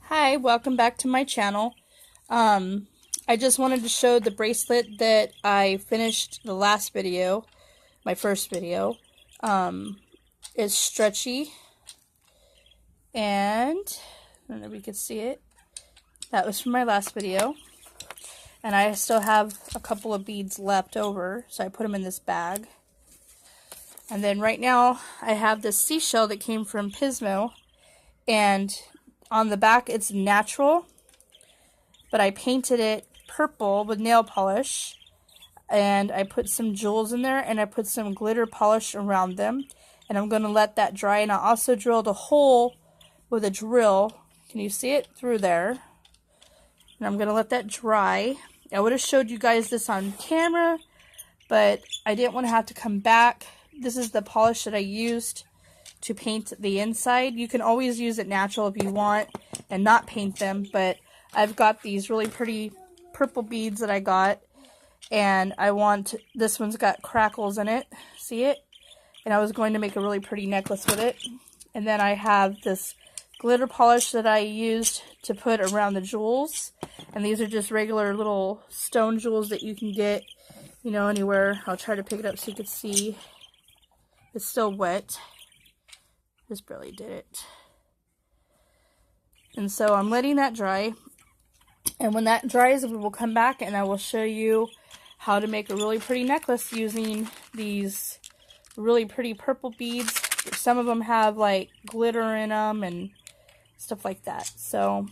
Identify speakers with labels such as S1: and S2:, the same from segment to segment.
S1: Hi, welcome back to my channel. I just wanted to show the bracelet that I finished the last video, my first video. It's stretchy, and I don't know if you can see it. That was from my last video. And I still have a couple of beads left over, so I put them in this bag. And then right now, I have this seashell that came from Pismo, and on the back it's natural, but I painted it purple with nail polish, and I put some jewels in there, and I put some glitter polish around them, and I'm going to let that dry. And I also drilled a hole with a drill. Can you see it through there? And I'm going to let that dry. I would have showed you guys this on camera, but I didn't want to have to come back. This is the polish that I used to paint the inside. You can always use it natural if you want and not paint them, but I've got these really pretty purple beads that I got, and this one's got crackles in it, see it? And I was going to make a really pretty necklace with it. And then I have this glitter polish that I used to put around the jewels, and these are just regular little stone jewels that you can get, you know, anywhere. I'll try to pick it up so you can see. It's still wet. Just barely did it. And so I'm letting that dry. And when that dries, we will come back and I will show you how to make a really pretty necklace using these really pretty purple beads. Some of them have like glitter in them and stuff like that. So,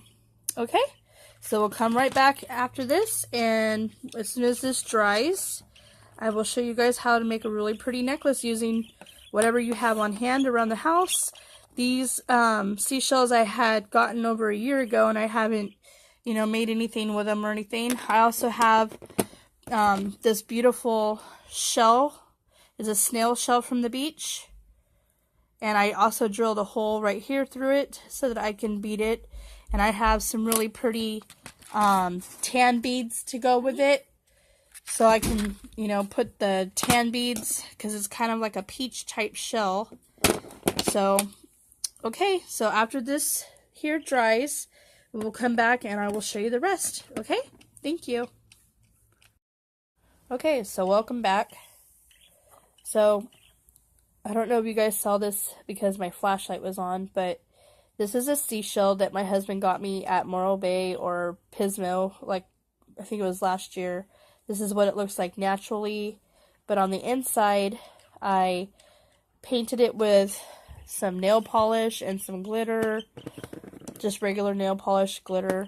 S1: okay. So we'll come right back after this, and as soon as this dries, I will show you guys how to make a really pretty necklace using whatever you have on hand around the house. These seashells I had gotten over a year ago, and I haven't, you know, made anything with them or anything. I also have this beautiful shell. It's a snail shell from the beach. And I also drilled a hole right here through it so that I can bead it. And I have some really pretty tan beads to go with it. So I can, you know, put the tan beads, because it's kind of like a peach type shell. So, okay, so after this here dries, we will come back and I will show you the rest. Okay, thank you. Okay, so welcome back. So, I don't know if you guys saw this because my flashlight was on, but this is a seashell that my husband got me at Morro Bay or Pismo, like I think it was last year. This is what it looks like naturally, but on the inside, I painted it with some nail polish and some glitter, just regular nail polish glitter,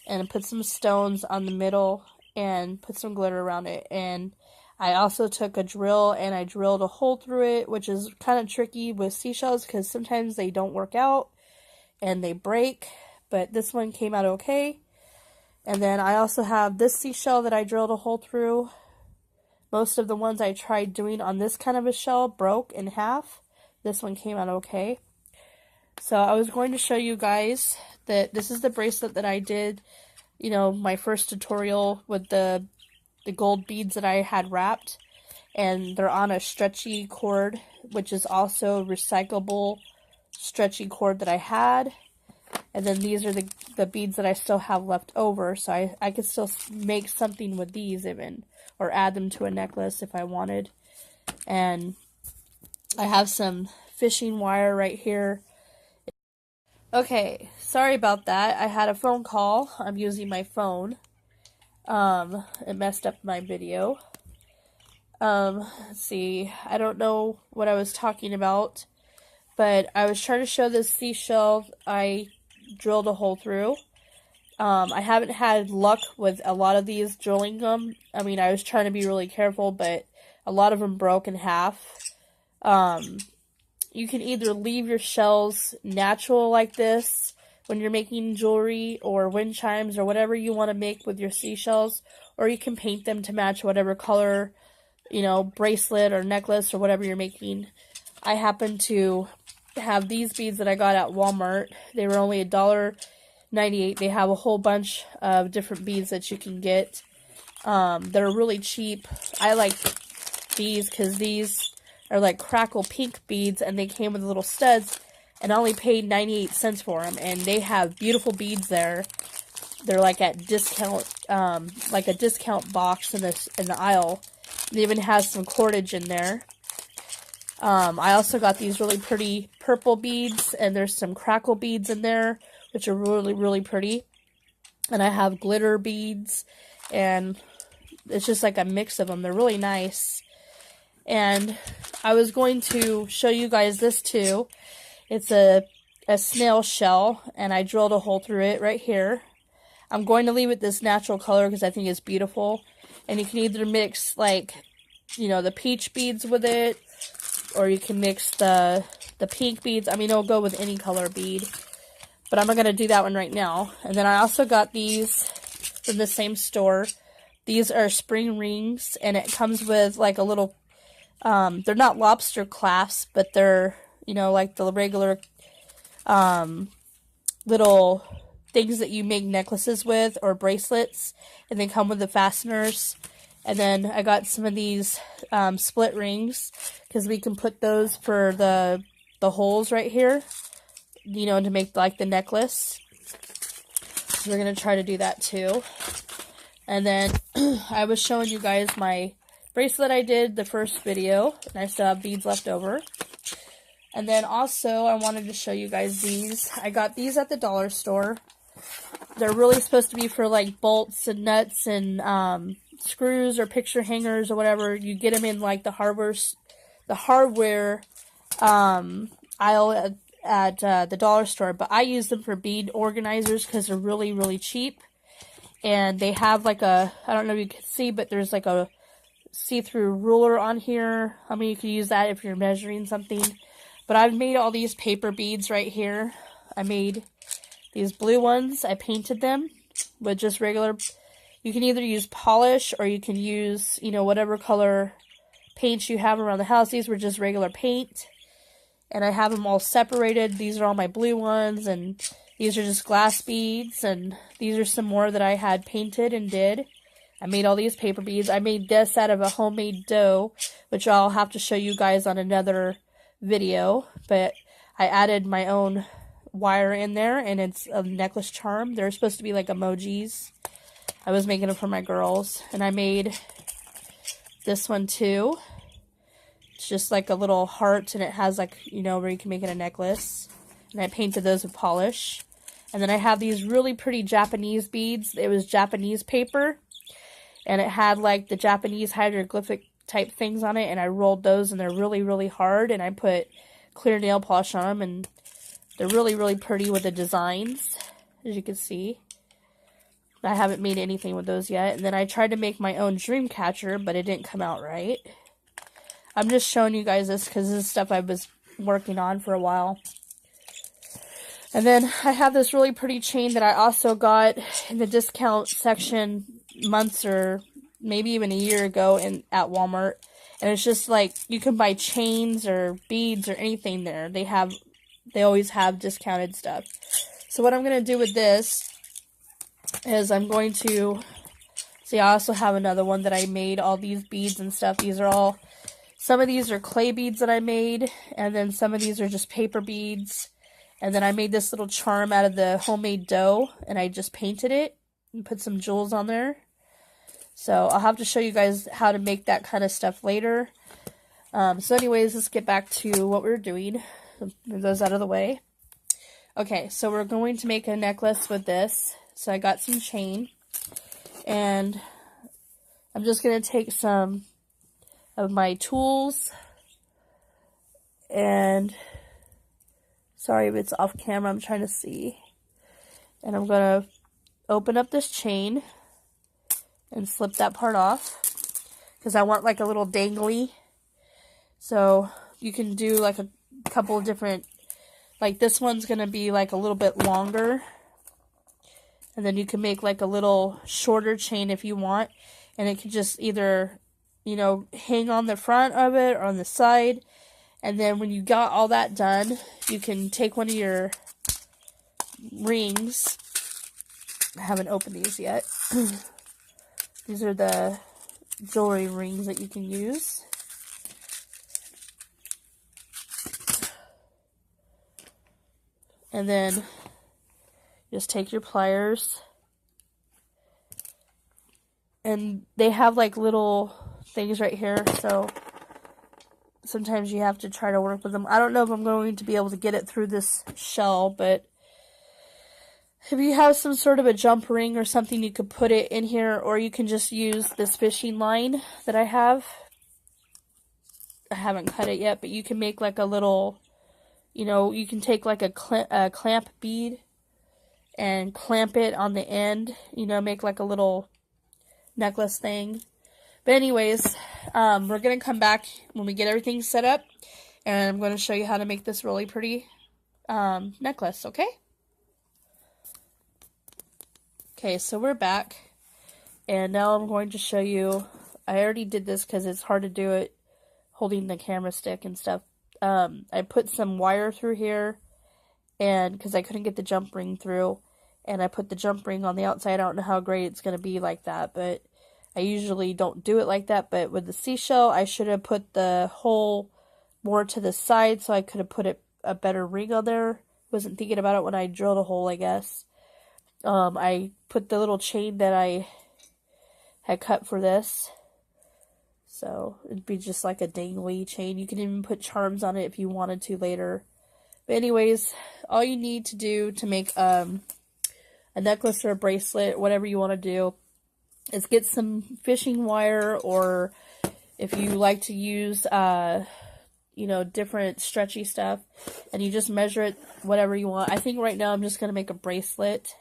S1: and put some stones on the middle and put some glitter around it. And I also took a drill and I drilled a hole through it, which is kind of tricky with seashells because sometimes they don't work out and they break, but this one came out okay. And then I also have this seashell that I drilled a hole through. Most of the ones I tried doing on this kind of a shell broke in half. This one came out okay. So I was going to show you guys that this is the bracelet that I did, you know, my first tutorial with the gold beads that I had wrapped. And they're on a stretchy cord, which is also recyclable stretchy cord that I had. And then these are the beads that I still have left over, so I could still make something with these even, or add them to a necklace if I wanted. And I have some fishing wire right here. Okay, sorry about that. I had a phone call. I'm using my phone. It messed up my video. Let's see. I don't know what I was talking about, but I was trying to show this seashell I drilled a hole through. I haven't had luck with a lot of these drilling them. I mean, I was trying to be really careful, but a lot of them broke in half. You can either leave your shells natural like this when you're making jewelry or wind chimes or whatever you want to make with your seashells, or you can paint them to match whatever color, you know, bracelet or necklace or whatever you're making. I happen to have these beads that I got at Walmart. They were only $1.98. They have a whole bunch of different beads that you can get. They're really cheap. I like these because these are like crackle pink beads, and they came with little studs. and I only paid 98 cents for them, and they have beautiful beads there. They're like at discount, like a discount box in the aisle. It even has some cordage in there. I also got these really pretty purple beads, and there's some crackle beads in there, which are really, really pretty. And I have glitter beads, and it's just like a mix of them. They're really nice. And I was going to show you guys this too. It's a snail shell, and I drilled a hole through it right here. I'm going to leave it this natural color because I think it's beautiful. And you can either mix, like, you know, the peach beads with it, or you can mix the pink beads. I mean, it'll go with any color bead. But I'm not going to do that one right now. And then I also got these from the same store. These are spring rings, and it comes with like a little, they're not lobster clasps, but they're, you know, like the regular little things that you make necklaces with or bracelets, and they come with the fasteners. And then I got some of these split rings, because we can put those for the holes right here, you know, to make like the necklace. So we're going to try to do that too. And then I was showing you guys my bracelet I did the first video, and I still have beads left over. And then also I wanted to show you guys these. I got these at the dollar store. They're really supposed to be for like bolts and nuts and screws or picture hangers or whatever. You get them in like the hardware aisle at the dollar store, but I use them for bead organizers because they're really, really cheap. And they have like a, I don't know if you can see, but there's like a see-through ruler on here. I mean, you can use that if you're measuring something. But I've made all these paper beads right here. I made these blue ones. I painted them with just regular, you can either use polish or you can use, you know, whatever color paints you have around the house. These were just regular paint. And I have them all separated. These are all my blue ones, and these are just glass beads, and these are some more that I had painted and did. I made all these paper beads. I made this out of a homemade dough, which I'll have to show you guys on another video, but I added my own wire in there, and it's a necklace charm. They're supposed to be like emojis. I was making them for my girls, and I made this one too. It's just like a little heart, and it has like, you know, where you can make it a necklace. And I painted those with polish. And then I have these really pretty Japanese beads. It was Japanese paper, and it had like the Japanese hieroglyphic type things on it, and I rolled those, and they're really, really hard, and I put clear nail polish on them, and they're really, really pretty with the designs, as you can see. I haven't made anything with those yet. And then I tried to make my own dream catcher, but it didn't come out right. I'm just showing you guys this because this is stuff I was working on for a while. And then I have this really pretty chain that I also got in the discount section months or maybe even a year ago at Walmart. And it's just like, you can buy chains or beads or anything there. They always have discounted stuff. So what I'm going to do with this is I'm going to, see, I also have another one that I made, all these beads and stuff. These are all, some of these are clay beads that I made, and then some of these are just paper beads. And then I made this little charm out of the homemade dough, and I just painted it and put some jewels on there. So I'll have to show you guys how to make that kind of stuff later. So anyways, let's get back to what we're doing. Move those out of the way. Okay, so we're going to make a necklace with this. So I got some chain, and I'm just going to take some of my tools, and sorry if it's off camera, I'm trying to see. And I'm going to open up this chain and slip that part off, because I want like a little dangly. So you can do like a couple of different, like this one's going to be like a little bit longer. And then you can make like a little shorter chain if you want. And it can just either, you know, hang on the front of it or on the side. And then when you got all that done, you can take one of your rings. I haven't opened these yet. These are the jewelry rings that you can use. And then just take your pliers. And they have like little things right here, so sometimes you have to try to work with them. I don't know if I'm going to be able to get it through this shell, but if you have some sort of a jump ring or something, you could put it in here, or you can just use this fishing line that I have. I haven't cut it yet, but you can make like a little, you can take like a clamp bead and clamp it on the end, make like a little necklace thing. But anyways, we're going to come back when we get everything set up, and I'm going to show you how to make this really pretty necklace, okay? Okay, so we're back, and now I'm going to show you, I already did this because it's hard to do it holding the camera stick and stuff. I put some wire through here, and because I couldn't get the jump ring through, and I put the jump ring on the outside. I don't know how great it's going to be like that, but I usually don't do it like that. But with the seashell, I should have put the hole more to the side so I could have put a better ring on there. Wasn't thinking about it when I drilled a hole, I guess. I put the little chain that I had cut for this. So it'd be just like a dangly chain. You can even put charms on it if you wanted to later. But anyways, all you need to do to make a necklace or a bracelet, whatever you want to do, is get some fishing wire, or if you like to use, different stretchy stuff, and you just measure it whatever you want. I think right now I'm just going to make a bracelet.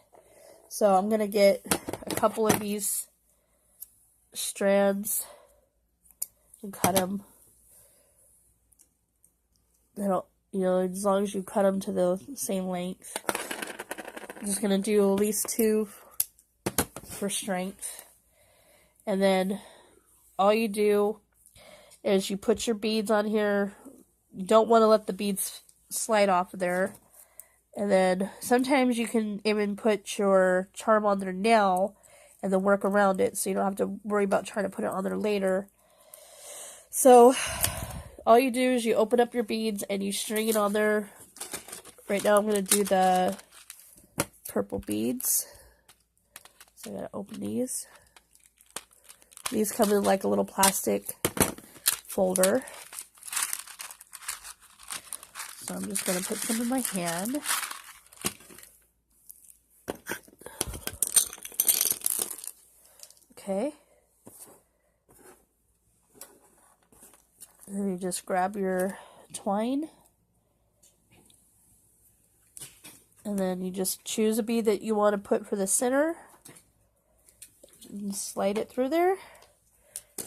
S1: So I'm going to get a couple of these strands and cut them. They don't, as long as you cut them to the same length. I'm just going to do at least 2 for strength. And then all you do is you put your beads on here. You don't want to let the beads slide off of there. And then sometimes you can even put your charm on there now and then work around it, so you don't have to worry about trying to put it on there later. So all you do is you open up your beads and you string it on there. Right now I'm going to do the purple beads. So I got to open these. These come in like a little plastic folder. So I'm just going to put some in my hand. Okay. And then you just grab your twine. And then you just choose a bead that you want to put for the center. And slide it through there.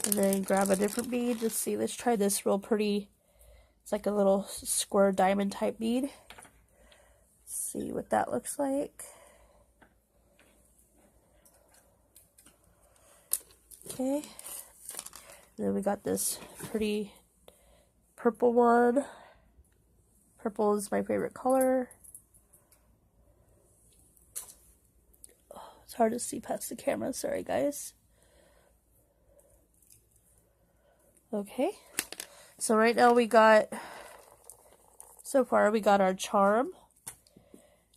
S1: And then grab a different bead. Let's see, let's try this real pretty. It's like a little square diamond type bead. Let's see what that looks like. Okay. And then we got this pretty purple one. Purple is my favorite color. Oh, it's hard to see past the camera. Sorry, guys. Okay. So right now so far we got our charm.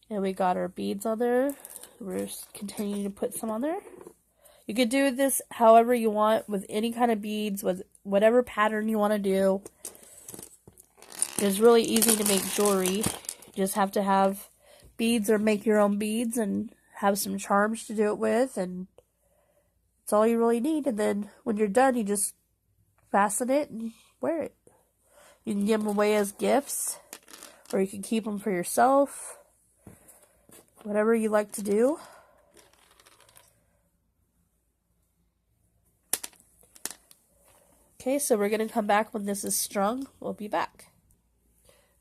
S1: And we got our beads on there. We're just continuing to put some on there. You could do this however you want, with any kind of beads, with whatever pattern you want to do. It's really easy to make jewelry. You just have to have beads or make your own beads and have some charms to do it with, and that's all you really need. And then when you're done, you just fasten it and wear it. You can give them away as gifts, or you can keep them for yourself. Whatever you like to do. Okay, so we're going to come back when this is strung. We'll be back.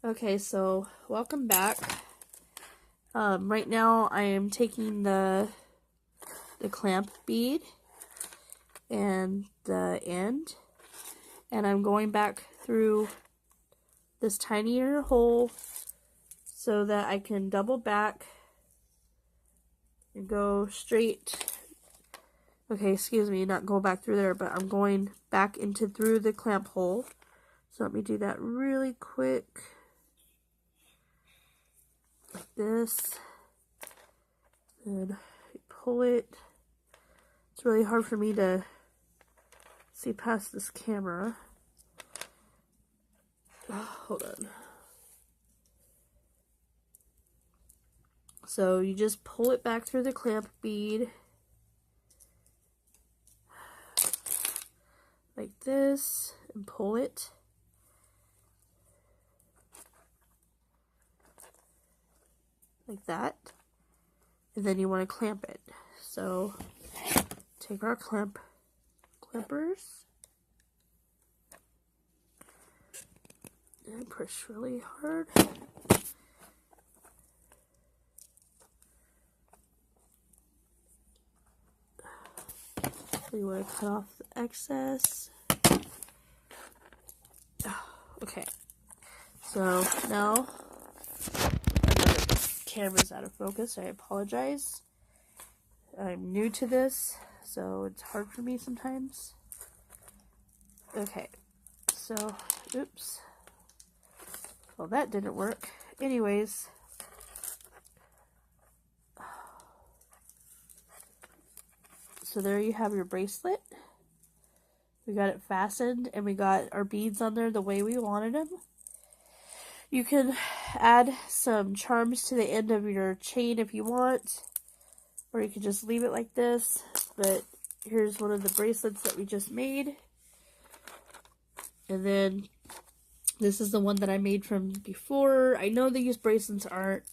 S1: Okay, so welcome back. Right now I am taking the clamp bead and the end, and I'm going back through this tinier hole so that I can double back and go straight. Okay, excuse me, not go back through there, but I'm going back through the clamp hole. So let me do that really quick. like this. And you pull it. It's really hard for me to see past this camera. Oh, hold on. So you just pull it back through the clamp bead. Like this. And pull it. Like that. And then you want to clamp it. So take our clampers and push really hard. You want to cut off the excess. Okay, so now the camera's out of focus. I apologize. I'm new to this, so it's hard for me sometimes. Okay, so, oops. Well, that didn't work. Anyways. So there you have your bracelet. We got it fastened, and we got our beads on there the way we wanted them. You can add some charms to the end of your chain if you want, or you can just leave it like this. But here's one of the bracelets that we just made. And then this is the one that I made from before. I know these bracelets aren't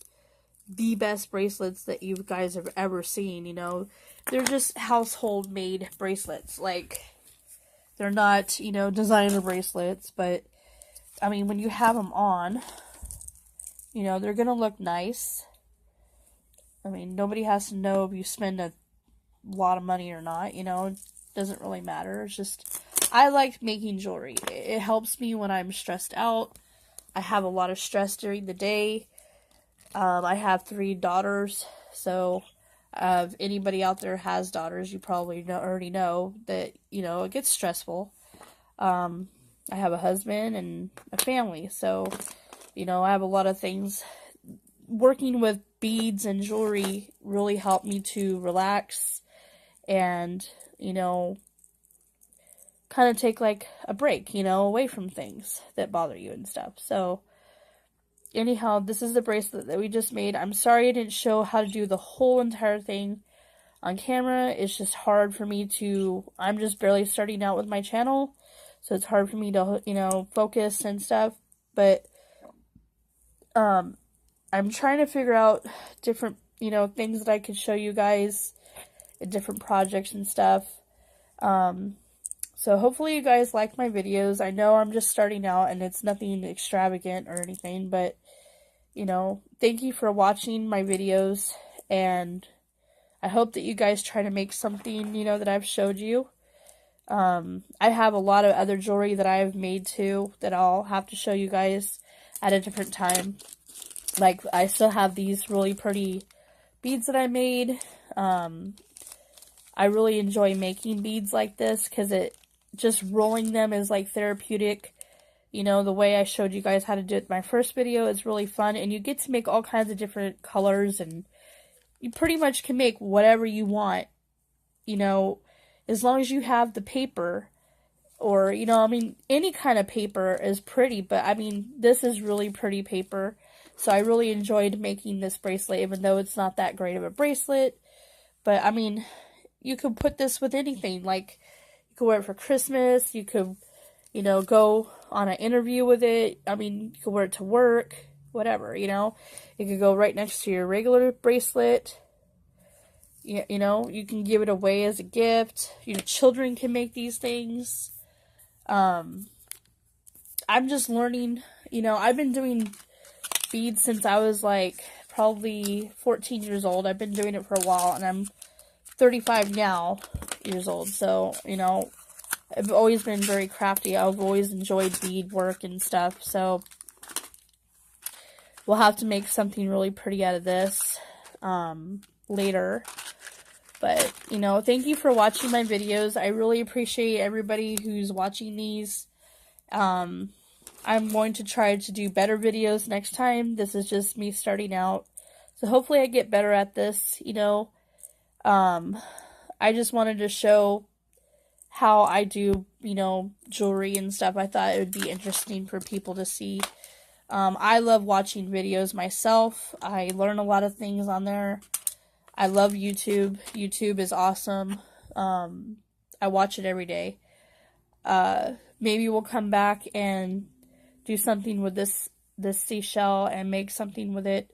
S1: the best bracelets that you guys have ever seen, you know. They're just household made bracelets. Like, they're not, you know, designer bracelets, but I mean, when you have them on, you know, they're gonna look nice. I mean, nobody has to know if you spend a lot of money or not, you know. It doesn't really matter. It's just, I like making jewelry. It helps me when I'm stressed out. I have a lot of stress during the day. I have 3 daughters, so if anybody out there has daughters, you probably already know that, you know, it gets stressful. I have a husband and a family, so, you know, I have a lot of things. Working with beads and jewelry really helped me to relax and, you know, kind of take like a break, you know, away from things that bother you and stuff. So anyhow, this is the bracelet that we just made. I'm sorry I didn't show how to do the whole entire thing on camera. It's just hard for me to, I'm just barely starting out with my channel, so it's hard for me to, you know, focus and stuff. But I'm trying to figure out different, you know, things that I could show you guys in different projects and stuff. So hopefully you guys like my videos. I know I'm just starting out and it's nothing extravagant or anything, but, you know, thank you for watching my videos, and I hope that you guys try to make something, you know, that I've showed you. I have a lot of other jewelry that I've made too that I'll have to show you guys at a different time. Like, I still have these really pretty beads that I made. I really enjoy making beads like this because it just rolling them is like therapeutic. You know, the way I showed you guys how to do it in my first video is really fun, and you get to make all kinds of different colors, and you pretty much can make whatever you want, you know, as long as you have the paper, or, you know, I mean, any kind of paper is pretty, but I mean, this is really pretty paper, so I really enjoyed making this bracelet, even though it's not that great of a bracelet. But I mean, you could put this with anything. Like, you could wear it for Christmas, you could, you know, go on an interview with it. I mean, you could wear it to work, whatever, you know. It could go right next to your regular bracelet. You know, you can give it away as a gift. Your children can make these things. I'm just learning, you know, I've been doing beads since I was like probably 14 years old. I've been doing it for a while, and I'm 35 now years old. So, you know, I've always been very crafty. I've always enjoyed bead work and stuff. So we'll have to make something really pretty out of this later. But, you know, thank you for watching my videos. I really appreciate everybody who's watching these. I'm going to try to do better videos next time. This is just me starting out. So hopefully I get better at this, you know. I just wanted to show how I do, you know, jewelry and stuff. I thought it would be interesting for people to see. I love watching videos myself. I learn a lot of things on there. I love YouTube. YouTube is awesome. I watch it every day. Maybe we'll come back and do something with this seashell and make something with it.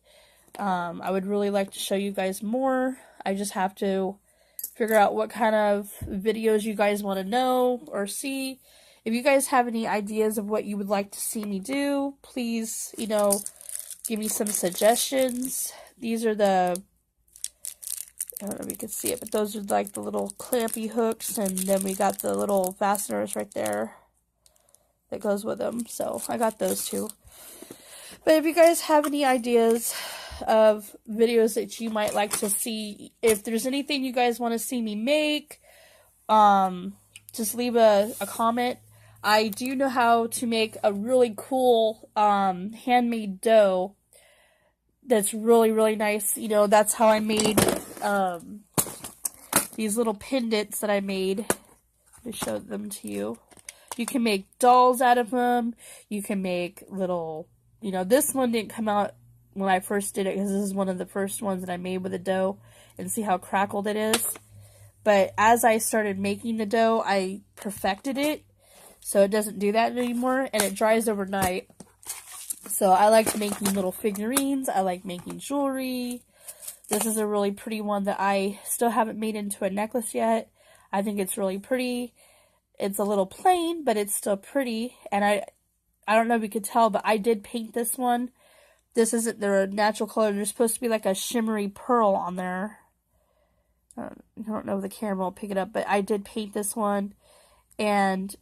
S1: I would really like to show you guys more. I just have to figure out what kind of videos you guys want to know or see. If you guys have any ideas of what you would like to see me do, please, you know, give me some suggestions. These are the, I don't know if you can see it, but those are like the little clampy hooks, and then we got the little fasteners right there that goes with them. So I got those too. But if you guys have any ideas of videos that you might like to see, if there's anything you guys want to see me make, just leave a comment. I do know how to make a really cool handmade dough that's really, really nice. You know, that's how I made these little pendants that I made. Let me show them to you. You can make dolls out of them. You can make little, you know, this one didn't come out when I first did it, because this is one of the first ones that I made with the dough, and see how crackled it is. But as I started making the dough, I perfected it, so it doesn't do that anymore, and it dries overnight. So I like making little figurines. I like making jewelry. This is a really pretty one that I still haven't made into a necklace yet. I think it's really pretty. It's a little plain, but it's still pretty. And I don't know if you could tell, but I did paint this one. This isn't their natural color. There's supposed to be like a shimmery pearl on there. I don't know if the camera will pick it up, but I did paint this one. And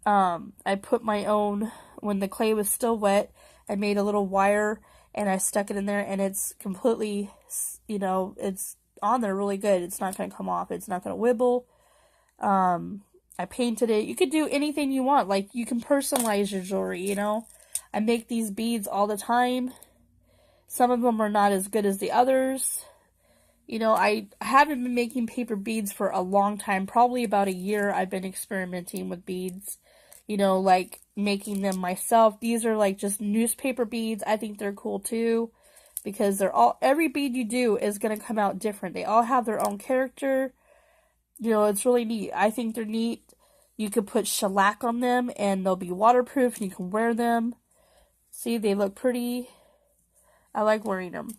S1: I put my own, when the clay was still wet, I made a little wire and I stuck it in there, and it's completely, you know, it's on there really good. It's not going to come off. It's not going to wibble. I painted it. You could do anything you want. Like, you can personalize your jewelry, you know. I make these beads all the time. Some of them are not as good as the others. You know, I haven't been making paper beads for a long time. Probably about a year I've been experimenting with beads. You know, like making them myself. These are like just newspaper beads. I think they're cool too, because they're all, every bead you do is going to come out different. They all have their own character. You know, it's really neat. I think they're neat. You could put shellac on them and they'll be waterproof and you can wear them. See, they look pretty. I like wearing them.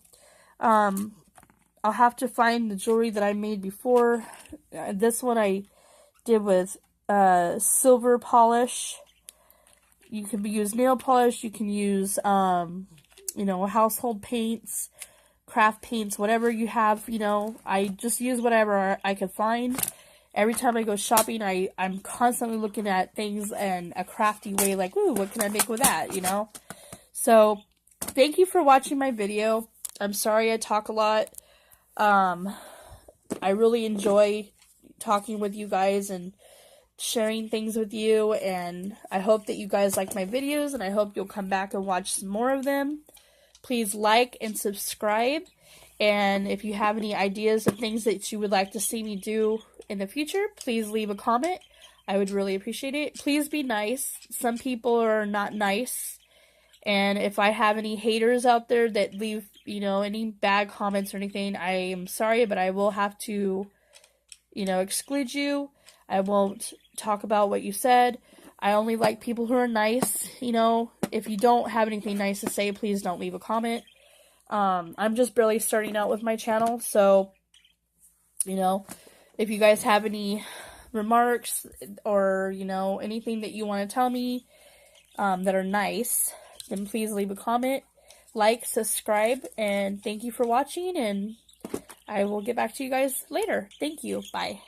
S1: I'll have to find the jewelry that I made before. This one I did with silver polish. You can use nail polish. You can use, you know, household paints, craft paints, whatever you have, you know. I just use whatever I could find. Every time I go shopping, I'm constantly looking at things in a crafty way, like, ooh, what can I make with that, you know? So, thank you for watching my video. I'm sorry I talk a lot. I really enjoy talking with you guys and sharing things with you, and I hope that you guys like my videos, and I hope you'll come back and watch some more of them. Please like and subscribe, and if you have any ideas of things that you would like to see me do in the future, please leave a comment. I would really appreciate it. Please be nice. Some people are not nice, and if I have any haters out there that leave, you know, any bad comments or anything, I am sorry, but I will have to, you know, exclude you. I won't talk about what you said. I only like people who are nice, you know. If you don't have anything nice to say, please don't leave a comment. I'm just barely starting out with my channel, so, you know, if you guys have any remarks or, you know, anything that you want to tell me that are nice, then please leave a comment, like, subscribe, and thank you for watching, and I will get back to you guys later. Thank you. Bye.